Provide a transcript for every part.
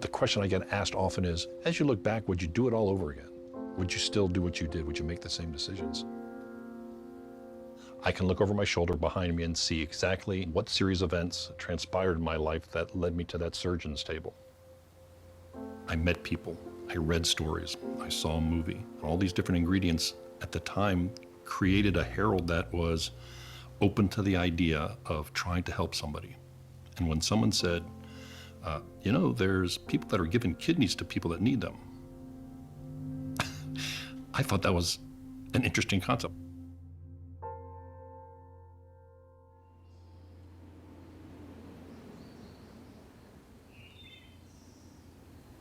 The question I get asked often is, as you look back, would you do it all over again? Would you still do what you did? Would you make the same decisions? I can look over my shoulder behind me and see exactly what series of events transpired in my life that led me to that surgeon's table. I met people, I read stories, I saw a movie. All these different ingredients at the time created a Harold that was open to the idea of trying to help somebody. And when someone said, you know, there's people that are giving kidneys to people that need them, I thought that was an interesting concept.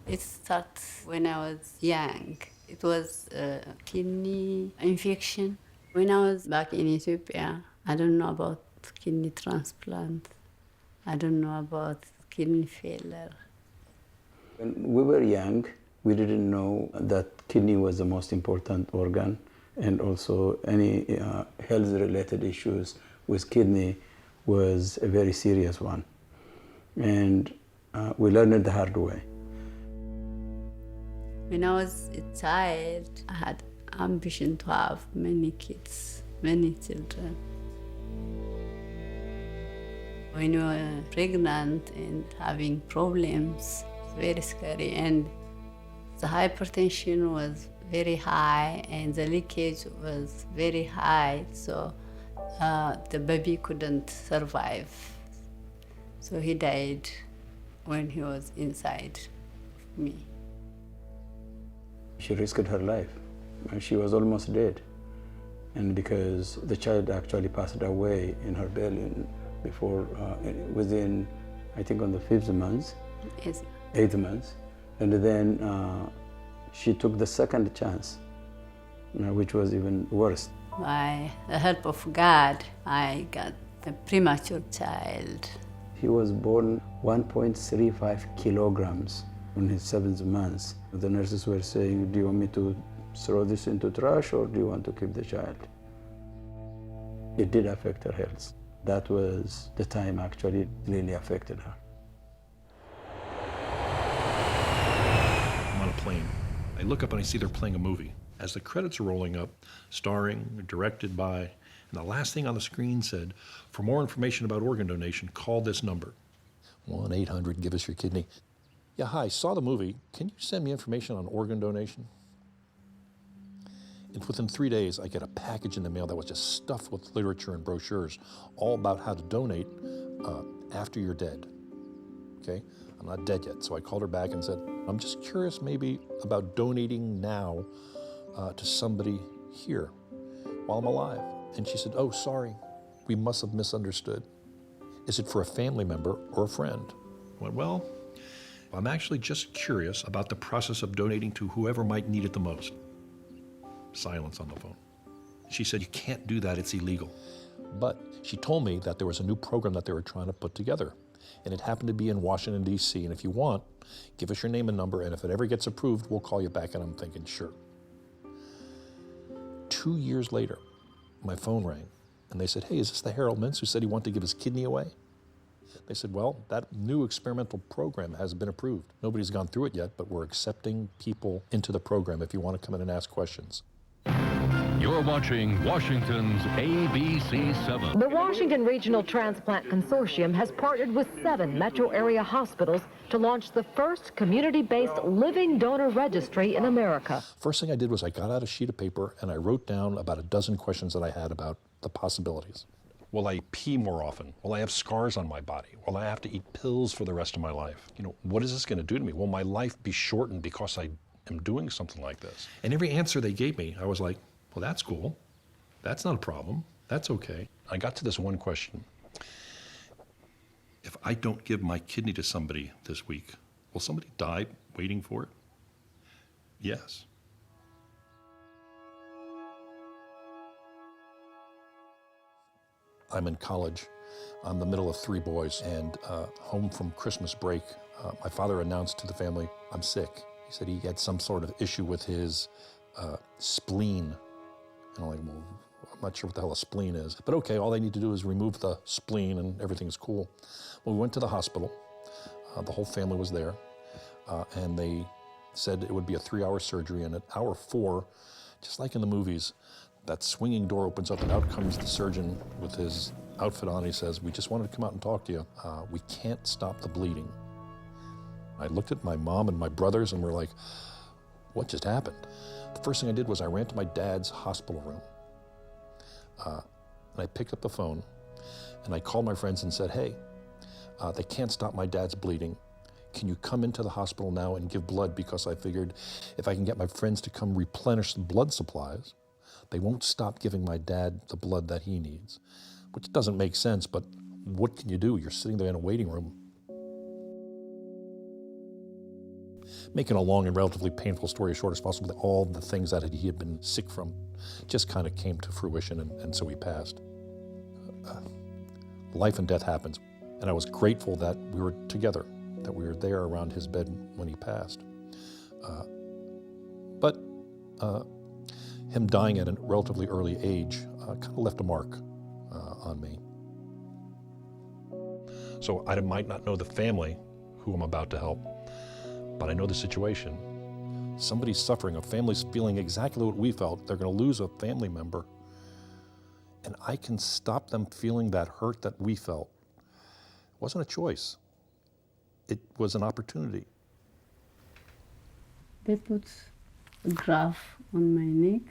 It started when I was young. It was a kidney infection. When I was back in Ethiopia, I don't know about kidney transplant. I don't know about kidney failure. When we were young, we didn't know that kidney was the most important organ, and also any health-related issues with kidney was a very serious one. And we learned it the hard way. When I was a child, I had ambition to have many kids, many children. When you are pregnant and having problems, it's very scary. And the hypertension was very high and the leakage was very high. So the baby couldn't survive. So he died when he was inside of me. She risked her life. She was almost dead. And because the child actually passed away in her belly before, within, I think on the 5th month, Yes. 8th month. And then she took the second chance, which was even worse. By the help of God, I got a premature child. He was born 1.35 kilograms in his 7th month. The nurses were saying, do you want me to throw this into trash or do you want to keep the child? It did affect her health. That was the time actually it really affected her. I'm on a plane. I look up and I see they're playing a movie. As the credits are rolling up, starring, directed by, and the last thing on the screen said, for more information about organ donation, call this number. 1-800, give us your kidney. Yeah, hi, saw the movie. Can you send me information on organ donation? And within 3 days, I get a package in the mail that was just stuffed with literature and brochures, all about how to donate after you're dead. Okay? I'm not dead yet, so I called her back and said, I'm just curious maybe about donating now to somebody here while I'm alive. And she said, oh, sorry, we must have misunderstood. Is it for a family member or a friend? I went, well, I'm actually just curious about the process of donating to whoever might need it the most. Silence on the phone. She said, you can't do that, it's illegal. But she told me that there was a new program that they were trying to put together. And it happened to be in Washington, D.C. And if you want, give us your name and number, and if it ever gets approved, we'll call you back. And I'm thinking, sure. 2 years later, my phone rang, and they said, hey, is this the Harold Mintz who said he wanted to give his kidney away? They said, well, that new experimental program has been approved. Nobody's gone through it yet, but we're accepting people into the program if you want to come in and ask questions. You're watching Washington's ABC7. The Washington Regional Transplant Consortium has partnered with 7 metro area hospitals to launch the first community-based living donor registry in America. First thing I did was I got out a sheet of paper and I wrote down about a dozen questions that I had about the possibilities. Will I pee more often? Will I have scars on my body? Will I have to eat pills for the rest of my life? You know, what is this going to do to me? Will my life be shortened because I am doing something like this? And every answer they gave me, I was like, well, that's cool. That's not a problem. That's okay. I got to this one question. If I don't give my kidney to somebody this week, will somebody die waiting for it? Yes. I'm in college. I'm the middle of 3 boys, and home from Christmas break, my father announced to the family, I'm sick. He said he had some sort of issue with his spleen. And I'm like, well, I'm not sure what the hell a spleen is. But okay, all they need to do is remove the spleen and everything's cool. Well, we went to the hospital. The whole family was there. and they said it would be a 3-hour surgery, and at hour 4, just like in the movies, that swinging door opens up and out comes the surgeon with his outfit on. He says, "We just wanted to come out and talk to you. We can't stop the bleeding." I looked at my mom and my brothers and we're like, what just happened? The first thing I did was I ran to my dad's hospital room. And I picked up the phone and I called my friends and said, "Hey, they can't stop my dad's bleeding. Can you come into the hospital now and give blood? Because I figured if I can get my friends to come replenish the blood supplies, they won't stop giving my dad the blood that he needs." Which doesn't make sense, but what can you do? You're sitting there in a waiting room. Making a long and relatively painful story as short as possible, all the things that he had been sick from just kind of came to fruition, and so he passed. Life and death happens, and I was grateful that we were together, that we were there around his bed when he passed. But him dying at a relatively early age kind of left a mark on me. So I might not know the family who I'm about to help, but I know the situation. Somebody's suffering, a family's feeling exactly what we felt. They're going to lose a family member. And I can stop them feeling that hurt that we felt. It wasn't a choice. It was an opportunity. They put a graft on my neck.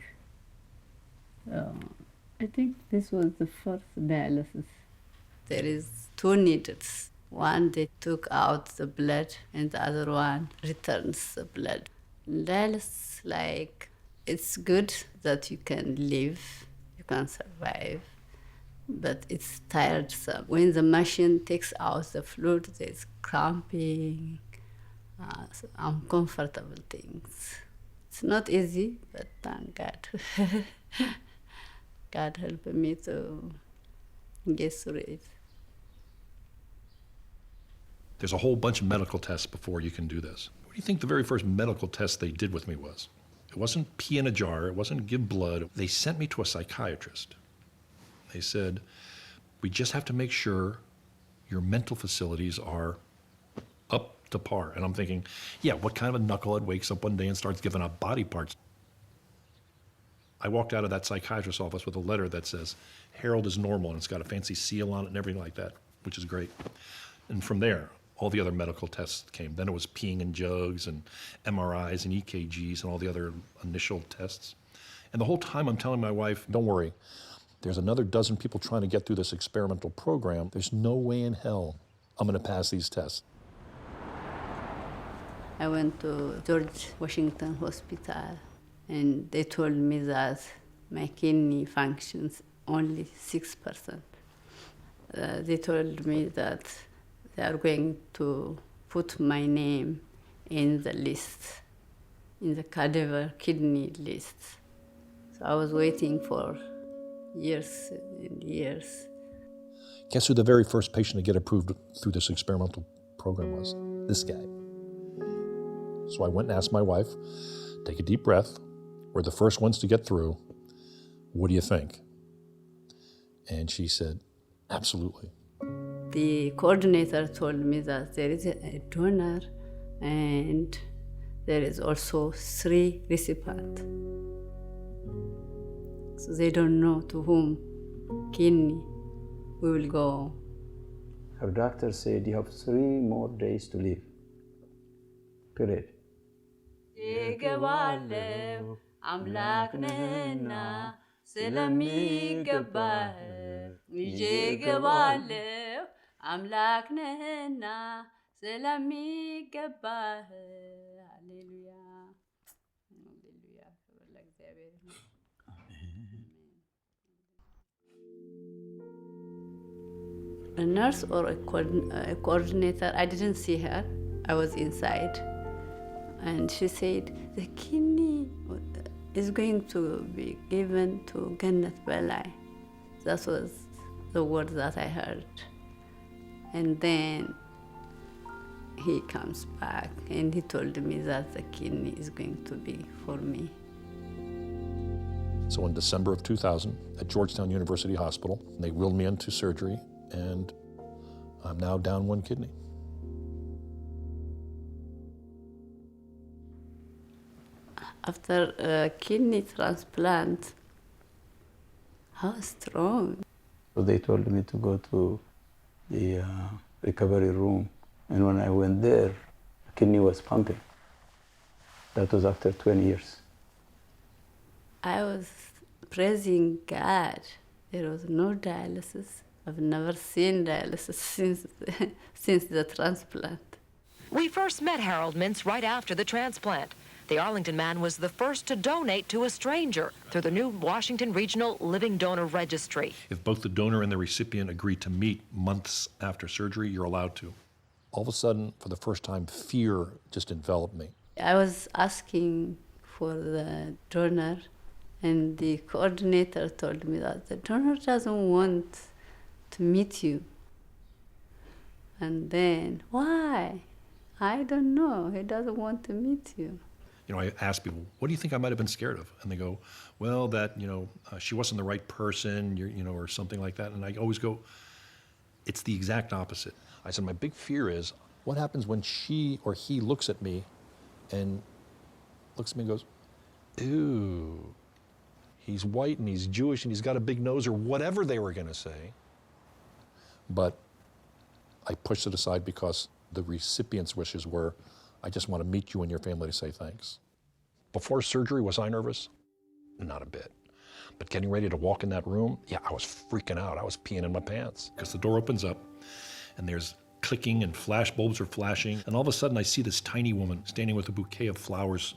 I think this was the first dialysis. There is 2 needles. One, they took out the blood, and the other one returns the blood. Dialysis, like, it's good that you can live, you can survive, but it's tiresome. When the machine takes out the fluid, there's cramping, uncomfortable things. It's not easy, but thank God. God helped me to get through it. There's a whole bunch of medical tests before you can do this. What do you think the very first medical test they did with me was? It wasn't pee in a jar, it wasn't give blood. They sent me to a psychiatrist. They said, "We just have to make sure your mental facilities are up to par." And I'm thinking, yeah, what kind of a knucklehead wakes up one day and starts giving up body parts? I walked out of that psychiatrist's office with a letter that says, "Harold is normal," and it's got a fancy seal on it and everything like that, which is great. And from there, all the other medical tests came. Then it was peeing in jugs and MRIs and EKGs and all the other initial tests. And the whole time I'm telling my wife, "Don't worry, there's another dozen people trying to get through this experimental program. There's no way in hell I'm going to pass these tests." I went to Washington Hospital, and they told me that my kidney functions only 6%. They told me that they are going to put my name in the list, in the cadaver kidney list. So I was waiting for years and years. Guess who the very first patient to get approved through this experimental program was? This guy. So I went and asked my wife, take a deep breath. We're the first ones to get through. What do you think? And she said, absolutely. The coordinator told me that there is a donor and there is also 3 recipients. So they don't know to whom kidney we will go. Her doctor said you have 3 more days to live. Period. አምላክ ነህና ስለሚገባህ ይዤ እገባለሁ አምላክ ነህና ስለሚገባህ ሃሌሉያ ሃሌሉያ ለእግዚአብሔር A nurse or a coordinator, I didn't see her. I was inside. And she said, the kidney is going to be given to Gannet Belai. That was the word that I heard. And then he comes back and he told me that the kidney is going to be for me. So in December of 2000, at Georgetown University Hospital, they wheeled me into surgery, and I'm now down 1 kidney. After a kidney transplant, how strong. So they told me to go to the recovery room. And when I went there, the kidney was pumping. That was after 20 years. I was praising God. There was no dialysis. I've never seen dialysis since the transplant. We first met Harold Mintz right after the transplant. The Arlington man was the first to donate to a stranger through the new Washington Regional Living Donor Registry. If both the donor and the recipient agree to meet months after surgery, you're allowed to. All of a sudden, for the first time, fear just enveloped me. I was asking for the donor, and the coordinator told me that the donor doesn't want to meet you. And then, why? I don't know. He doesn't want to meet you. You know, I ask people, what do you think I might have been scared of? And they go, well, that, she wasn't the right person, or something like that. And I always go, it's the exact opposite. I said, my big fear is, what happens when she or he looks at me and goes, ooh, he's white and he's Jewish and he's got a big nose, or whatever they were going to say. But I pushed it aside because the recipient's wishes were, I just want to meet you and your family to say thanks. Before surgery, was I nervous? Not a bit. But getting ready to walk in that room, yeah, I was freaking out. I was peeing in my pants. Because the door opens up, and there's clicking and flash bulbs are flashing. And all of a sudden, I see this tiny woman standing with a bouquet of flowers.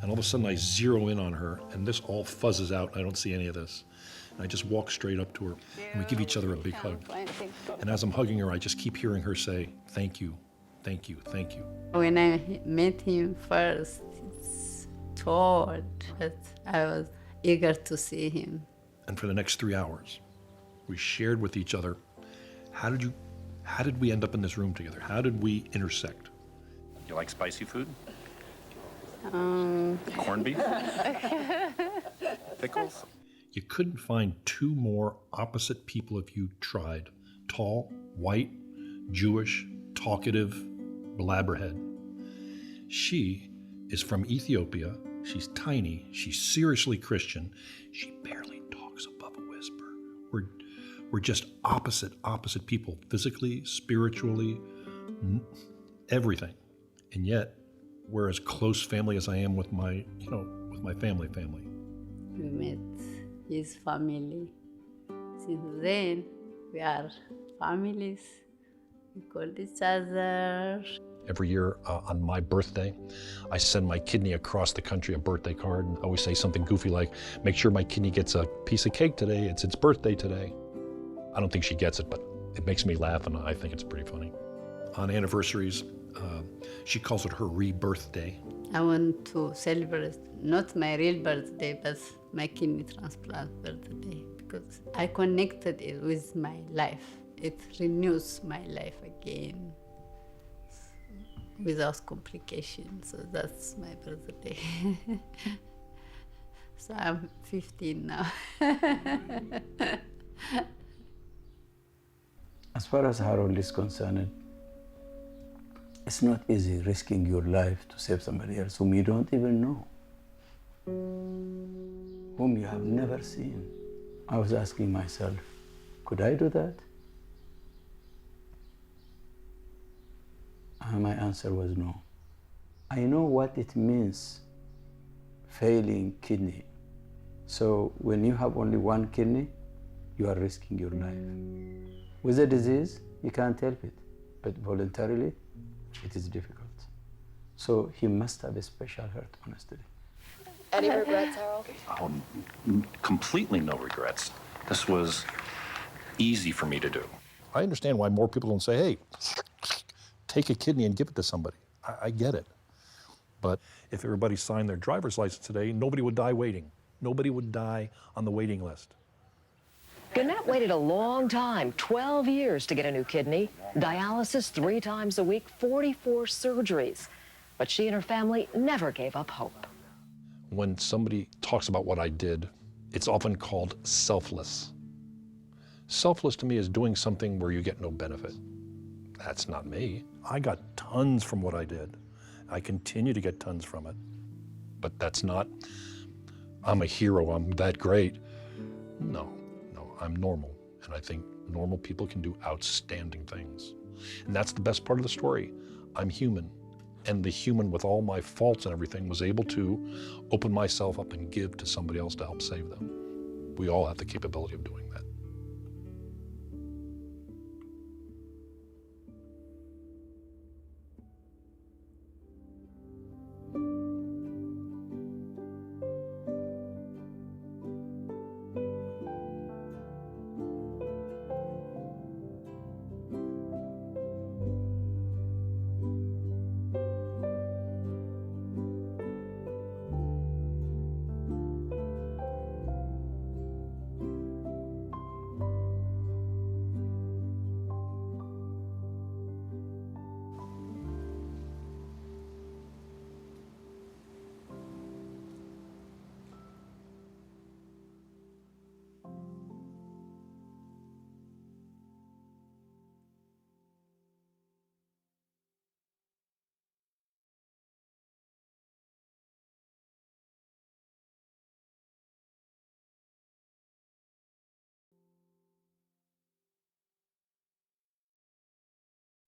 And all of a sudden, I zero in on her, and this all fuzzes out. I don't see any of this. And I just walk straight up to her, and we give each other a big hug. And as I'm hugging her, I just keep hearing her say, thank you, thank you, thank you. When I met him first, it's tall, but I was eager to see him. And for the next 3 hours, we shared with each other, how did we end up in this room together? How did we intersect? You like spicy food? Corned beef? Pickles? You couldn't find two more opposite people if you tried. Tall, white, Jewish, talkative, blabberhead. She is from Ethiopia. She's tiny. She's seriously Christian. She barely talks above a whisper. We're just opposite people, physically, spiritually, everything. And yet, we're as close family as I am with my family. We met his family. Since then, we are families. We call each other. Every year on my birthday, I send my kidney across the country a birthday card, and I always say something goofy like, make sure my kidney gets a piece of cake today, it's its birthday today. I don't think she gets it, but it makes me laugh, and I think it's pretty funny. On anniversaries, she calls it her rebirth day. I want to celebrate not my real birthday, but my kidney transplant birthday, because I connected it with my life. It renews my life again without complications. So that's my birthday. So I'm 15 now. As far as Harold is concerned, it's not easy risking your life to save somebody else whom you don't even know, whom you have never seen. I was asking myself, could I do that? And my answer was no. I know what it means, failing kidney. So when you have only one kidney, you are risking your life. With a disease, you can't help it, but voluntarily, it is difficult. So he must have a special heart, honestly. Any regrets, Harold? Oh, completely no regrets. This was easy for me to do. I understand why more people don't say, hey, take a kidney and give it to somebody. I get it. But if everybody signed their driver's license today, nobody would die waiting. Nobody would die on the waiting list. Gannett waited a long time, 12 years to get a new kidney, dialysis 3 times a week, 44 surgeries. But she and her family never gave up hope. When somebody talks about what I did, it's often called selfless. Selfless to me is doing something where you get no benefit. That's not me. I got tons from what I did. I continue to get tons from it. but that's not, I'm a hero, I'm that great. No, I'm normal. And I think normal people can do outstanding things. And that's the best part of the story. I'm human. And the human with all my faults and everything was able to open myself up and give to somebody else to help save them. We all have the capability of doing that.